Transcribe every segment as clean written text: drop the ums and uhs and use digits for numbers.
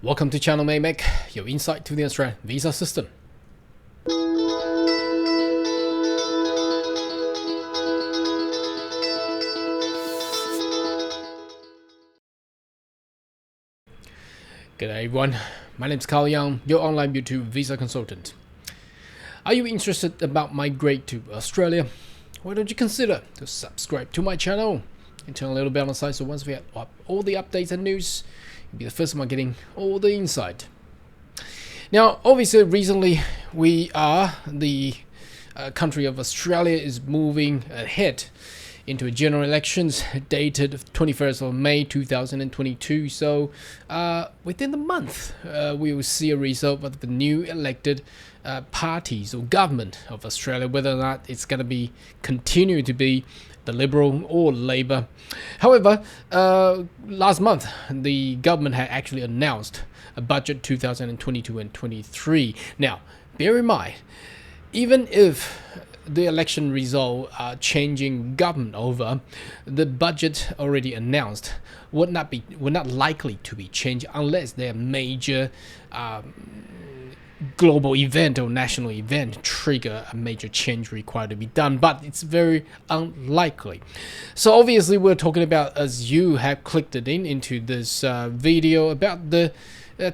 Welcome to Channel Make your insight to the Australian visa system. G'day everyone, my name is Carl Young, your online YouTube visa consultant. Are you interested about migrate to Australia? Why don't you consider to subscribe to my channel and turn a little bell on the side so once we have all the updates and news, you'll be the first one getting all the insight. Now, obviously, recently the country of Australia is moving ahead into a general elections dated 21st of May 2022. So within the month, we will see a result of the new elected parties or government of Australia, whether or not it's going to be continue to be the Liberal or Labor. However, last month, the government had actually announced a budget 2022 and 23. Now, bear in mind, even if the election result changing government over, the budget already announced would not likely to be changed unless there are major global event or national event trigger a major change required to be done, but it's very unlikely. So obviously we're talking about, as you have clicked it into this video, about the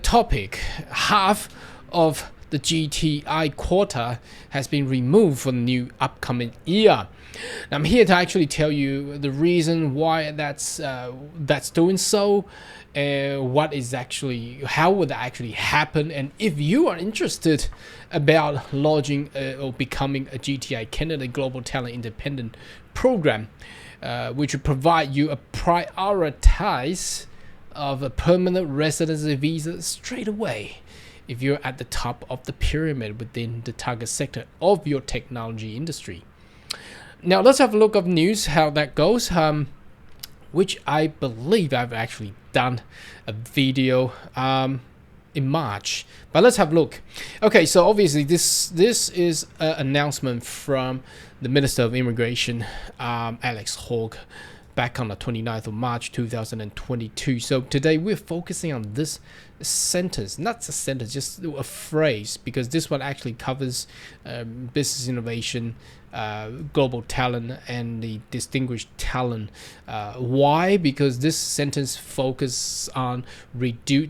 topic, half of the GTI quota has been removed for the new upcoming year. Now, I'm here to actually tell you the reason why that's doing so, what is actually, how would that actually happen, and if you are interested about lodging or becoming a GTI candidate, Global Talent Independent Program, which would provide you a prioritize of a permanent residency visa straight away if you're at the top of the pyramid within the target sector of your technology industry. Now let's have a look of news, how that goes, which I believe I've actually done a video in March, but let's have a look. Okay, so obviously this is an announcement from the Minister of Immigration, Alex Hawke, back on the 29th of March 2022. So today we're focusing on this sentence, not a sentence, just a phrase, because this one actually covers business innovation, global talent, and the distinguished talent. Why? Because this sentence focuses on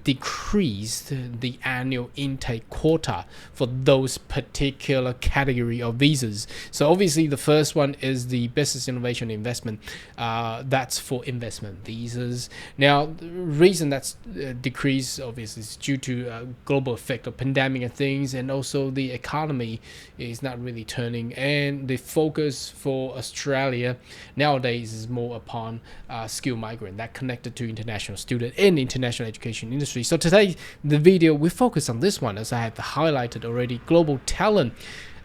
decrease the annual intake quota for those particular category of visas. So obviously the first one is the business innovation investment. That's for investment visas. Now the reason that's decreased obviously is due to global effect of pandemic and things, and also the economy is not really turning, and the focus for Australia nowadays is more upon skilled migrant that connected to international student and international education industry. So today the video we focus on this one, as I have highlighted already. Global talent,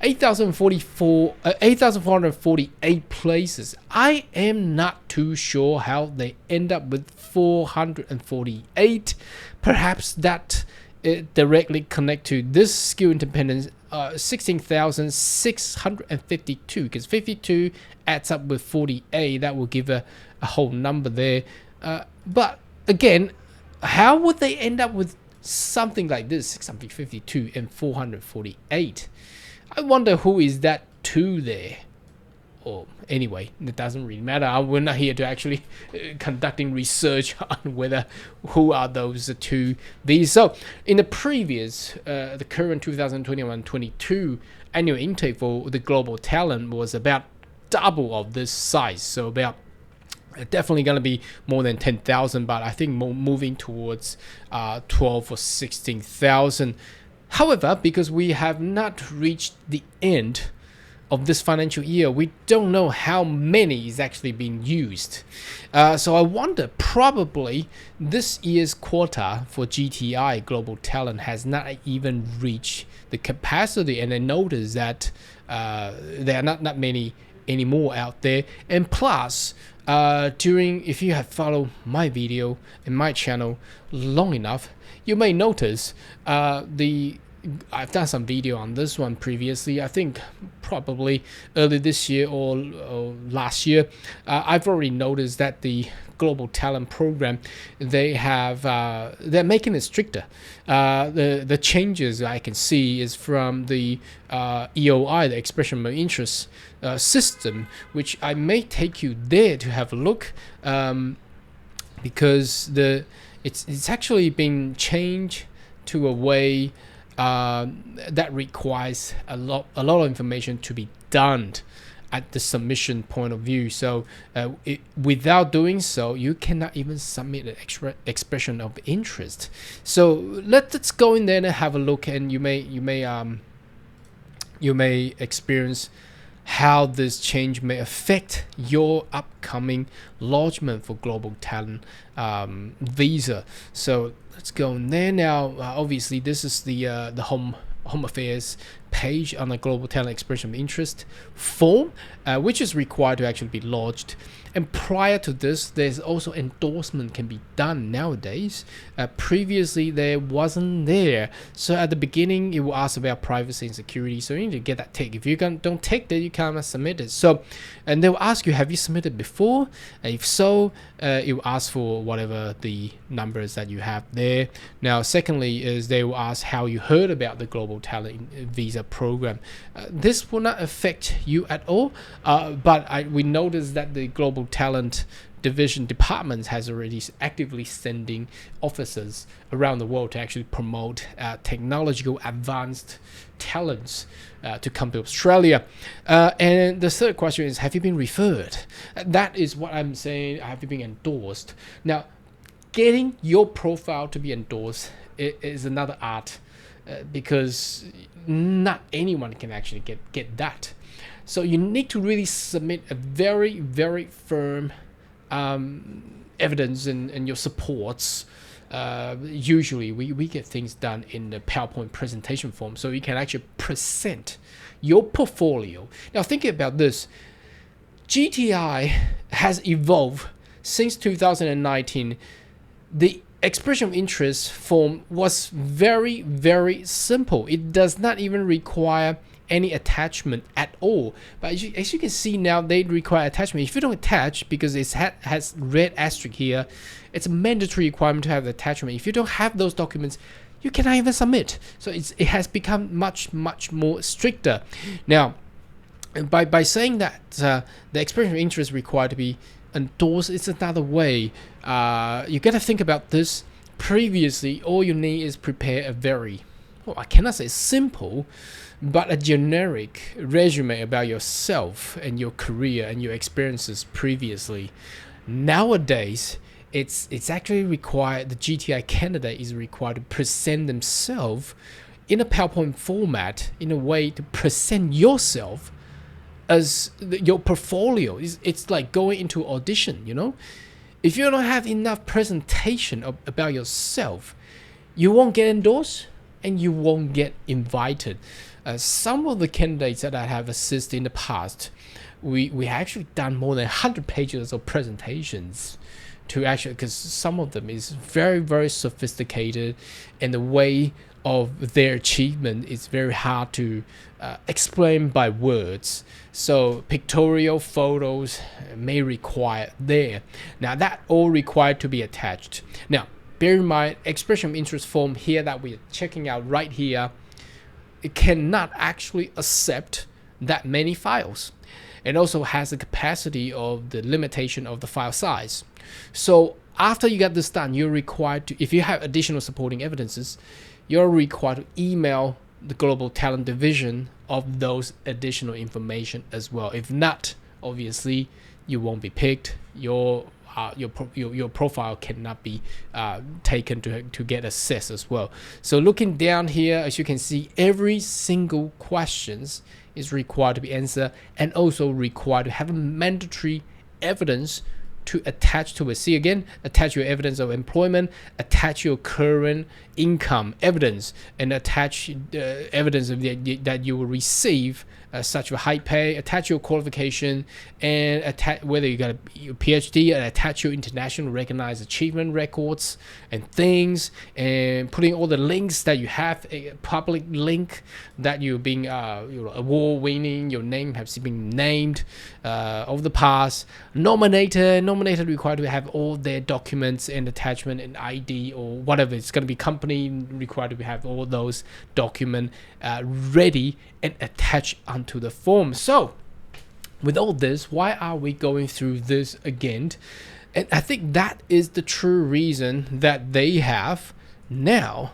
8,448 places. I am not too sure how they end up with 448. Perhaps that directly connect to this skill independence, 16,652, because 52 adds up with 48. That will give a whole number there. But again, how would they end up with something like this, 652 and 448? I wonder who is that two there. Or anyway, it doesn't really matter. We're not here to actually conducting research on whether who are those two these. So in the previous, the current 2021-22 annual intake for the global talent was about double of this size. So about definitely going to be more than 10,000, but I think moving towards 12 or 16,000. However, because we have not reached the end of this financial year, we don't know how many is actually being used. So I wonder, probably this year's quota for GTI Global Talent has not even reached the capacity, and I notice that there are not many anymore out there. And plus, if you have followed my video and my channel long enough, you may notice the I've done some video on this one previously. I think probably early this year or last year. I've already noticed that the global talent program, they're making it stricter. The changes I can see is from the EOI, the expression of interest system, which I may take you there to have a look, because it's actually been changed to a way that requires a lot of information to be done at the submission point of view. So without doing so, you cannot even submit an expression of interest. So let's go in there and have a look, and you may experience how this change may affect your upcoming lodgement for global talent visa. So let's go in there now. Obviously, this is the home affairs page on the global talent expression of interest form, which is required to actually be lodged. And prior to this, there's also endorsement can be done nowadays. Previously, there wasn't there. So at the beginning, it will ask about privacy and security. So you need to get that tick. If you don't take that, you cannot submit it. So, and they will ask you, have you submitted before? If so, it will ask for whatever the numbers that you have there. Now, secondly, is they will ask how you heard about the global talent visa program. This will not affect you at all, but we noticed that the global talent division departments has already actively sending officers around the world to actually promote technological advanced talents to come to Australia. And the third question is, have you been referred? That is what I'm saying. Have you been endorsed? Now, getting your profile to be endorsed is another art, because not anyone can actually get that. So you need to really submit a very, very firm evidence and your supports. Usually we get things done in the PowerPoint presentation form, so you can actually present your portfolio. Now think about this. GTI has evolved since 2019. The expression of interest form was very, very simple. It does not even require any attachment at all, but as you can see now, they require attachment. If you don't attach, because it has red asterisk here, it's a mandatory requirement to have the attachment. If you don't have those documents, you cannot even submit. So it has become much more stricter. Now, by saying that the expression of interest required to be endorsed, it's another way. You got to think about this. Previously, all you need is prepare a very, well, I cannot say simple, but a generic resume about yourself and your career and your experiences previously. Nowadays, it's actually required, the GTI candidate is required to present themselves in a PowerPoint format, in a way to present yourself as your portfolio. It's like going into audition, you know? If you don't have enough presentation about yourself, you won't get endorsed and you won't get invited. Some of the candidates that I have assisted in the past, we actually done more than 100 pages of presentations to actually, because some of them is very, very sophisticated, and the way of their achievement is very hard to explain by words. So pictorial photos may require there. Now that all required to be attached. Now bear in mind, expression of interest form here that we're checking out right here, it cannot actually accept that many files. It also has the capacity of the limitation of the file size. So after you get this done, you're required to, if you have additional supporting evidences, you're required to email the global talent division of those additional information as well. If not, obviously you won't be picked. Your profile cannot be taken to get assessed as well. So looking down here, as you can see, every single questions is required to be answered, and also required to have a mandatory evidence to attach to it. See again, attach your evidence of employment, attach your current income evidence, and attach evidence of that you will receive such a high pay, attach your qualification, and attach whether you got a PhD, and attach your international recognized achievement records and things, and putting all the links that you have, a public link that you've been award winning, your name has been named over the past, nominated required to have all their documents and attachment and ID or whatever. It's going to be company required to have all those documents ready and attached onto the form. So with all this, why are we going through this again? And I think that is the true reason that they have now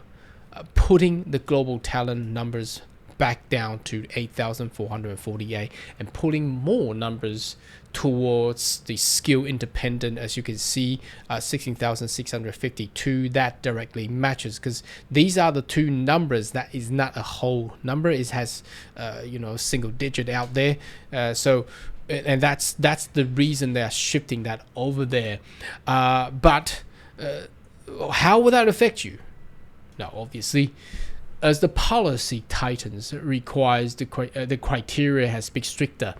putting the global talent numbers back down to 8,448 and pulling more numbers towards the skill independent. As you can see, 16,652, that directly matches, because these are the two numbers that is not a whole number. It has single digit out there, and that's the reason they're shifting that over there. But how will that affect you? Now, obviously, as the policy tightens, requires the criteria has been stricter.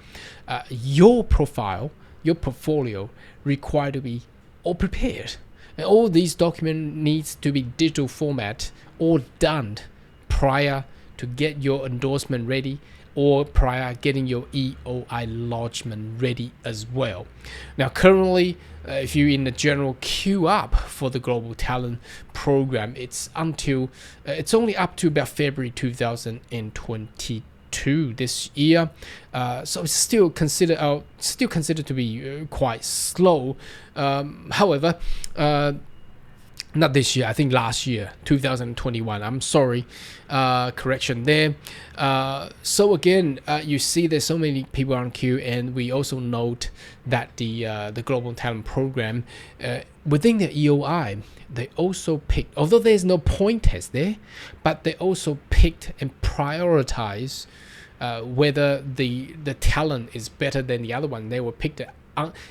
Your profile, your portfolio required to be all prepared. And all these documents needs to be digital format, all done prior to get your endorsement ready, or prior getting your EOI lodgement ready as well. Now, currently, if you're in the general queue up for the Global Talent Program, it's only up to about February 2022 this year. So it's still considered to be quite slow. However, not this year, I think last year, 2021. I'm sorry, correction there. So again, you see there's so many people on queue, and we also note that the Global Talent Program, within the EOI, they also picked, although there's no point test there, but they also picked and prioritized whether the talent is better than the other one. They were picked,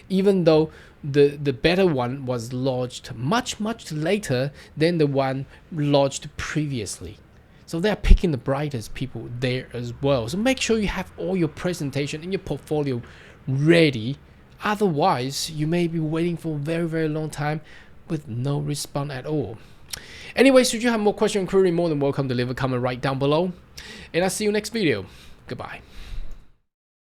even though the better one was lodged much later than the one lodged previously. So they're picking the brightest people there as well. So make sure you have all your presentation and your portfolio ready. Otherwise, you may be waiting for a very long time with no response at all. Anyway, should you have more question or query, more than welcome to leave a comment right down below. And I'll see you next video. Goodbye.